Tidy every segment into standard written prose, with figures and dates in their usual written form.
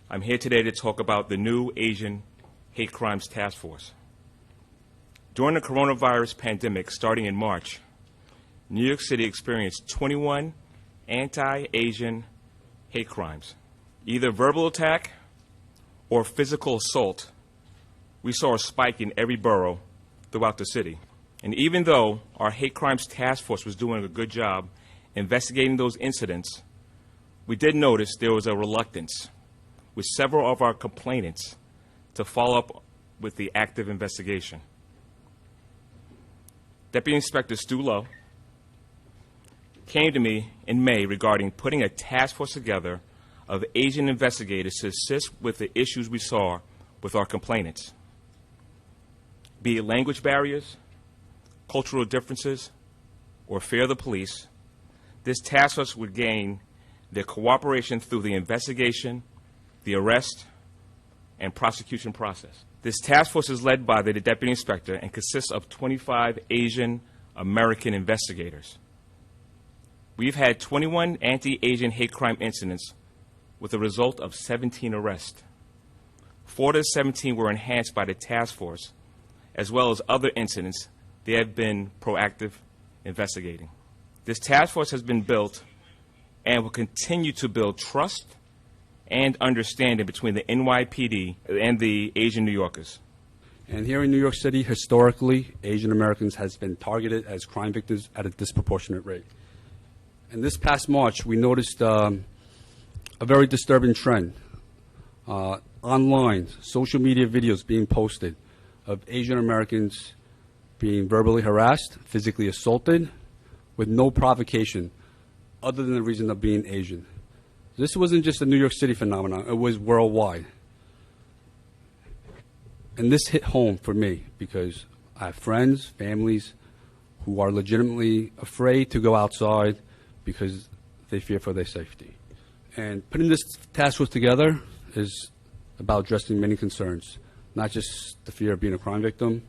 I'm here today to talk about the new Asian Hate Crimes Task Force. During the coronavirus pandemic starting in March, New York City experienced 21 anti-Asian hate crimes. Either verbal attack or physical assault, we saw a spike in every borough throughout the city. And even though our Hate Crimes Task Force was doing a good job investigating those incidents, we did notice there was a reluctance with several of our complainants to follow up with the active investigation. Deputy Inspector Stu Lowe came to me in May regarding putting a task force together of Asian investigators to assist with the issues we saw with our complainants, be it language barriers, cultural differences, or fear of the police. This task force would gain their cooperation through the investigation, the arrest, and prosecution process. This task force is led by the Deputy Inspector and consists of 25 Asian American investigators. We've had 21 anti-Asian hate crime incidents with a result of 17 arrests. 4 of the 17 were enhanced by the task force, as well as other incidents they have been proactive investigating. This task force has been built and will continue to build trust and understanding between the NYPD and the Asian New Yorkers. And here in New York City, historically, Asian Americans has been targeted as crime victims at a disproportionate rate. And this past March, we noticed a very disturbing trend. Online, social media videos being posted of Asian Americans being verbally harassed, physically assaulted, with no provocation other than the reason of being Asian. This wasn't just a New York City phenomenon, it was worldwide. And this hit home for me because I have friends, families who are legitimately afraid to go outside because they fear for their safety. And putting this task force together is about addressing many concerns, not just the fear of being a crime victim,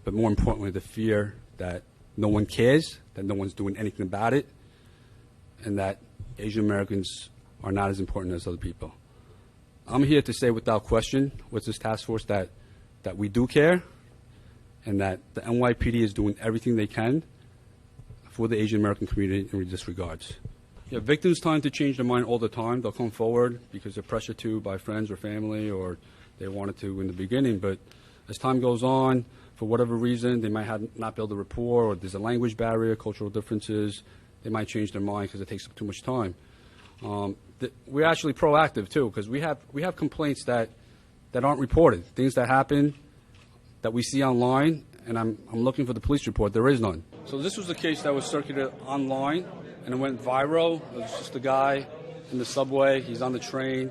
but more importantly, the fear that no one cares, that no one's doing anything about it, and that Asian Americans are not as important as other people. I'm here to say without question with this task force that we do care and that the NYPD is doing everything they can for the Asian American community in this regards. Yeah, victims tend to change their mind all the time. They'll come forward because they're pressured to by friends or family, or they wanted to in the beginning, but as time goes on, for whatever reason, they might not build a rapport, or there's a language barrier, cultural differences. They might change their mind because it takes up too much time. We're actually proactive too, because we have complaints that aren't reported, things that happen that we see online, and I'm looking for the police report. There is none. So this was the case that was circulated online, and it went viral. It was just a guy in the subway. He's on the train.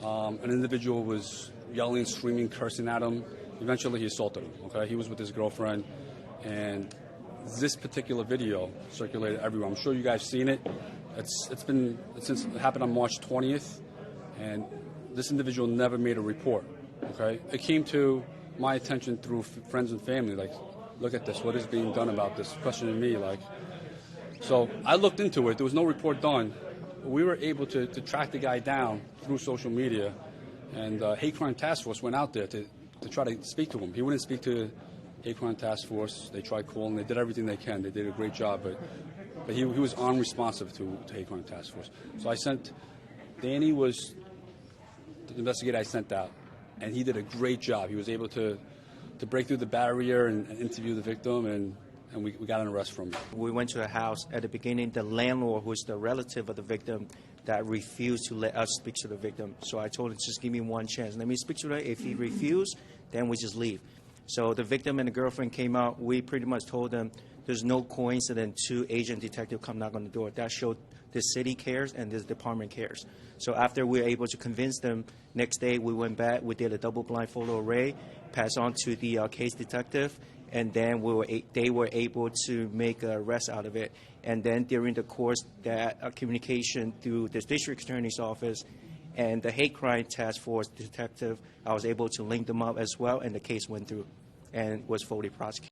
An individual was yelling, screaming, cursing at him. Eventually, he assaulted him. Okay, he was with his girlfriend, and this particular video circulated everywhere. I'm sure you guys seen it. Since it happened on March 20th, and this individual never made a report. Okay, it came to my attention through friends and family. Like, look at this. What is being done about this? Questioning me. Like, so I looked into it. There was no report done. We were able to track the guy down through social media, and Hate Crime Task Force went out there to try to speak to him. He wouldn't speak to Hate Crime Task Force. They tried calling. They did everything they can. They did a great job, but he was unresponsive to Hate Crime Task Force. So Danny was the investigator I sent out, and he did a great job. He was able to break through the barrier and interview the victim, and we got an arrest from him. We went to a house. At the beginning, the landlord, who is the relative of the victim, that refused to let us speak to the victim. So I told him, just give me one chance. Let me speak to her. If he refused, then we just leave. So the victim and the girlfriend came out. We pretty much told them there's no coincidence 2 Asian detectives come knock on the door. That showed the city cares and this department cares. So after we were able to convince them, next day we went back, we did a double-blind photo array, passed on to the case detective, and then they were able to make an arrest out of it. And then during the course, that communication through the district attorney's office and the Hate Crime Task Force detective, I was able to link them up as well, and the case went through and was fully prosecuted.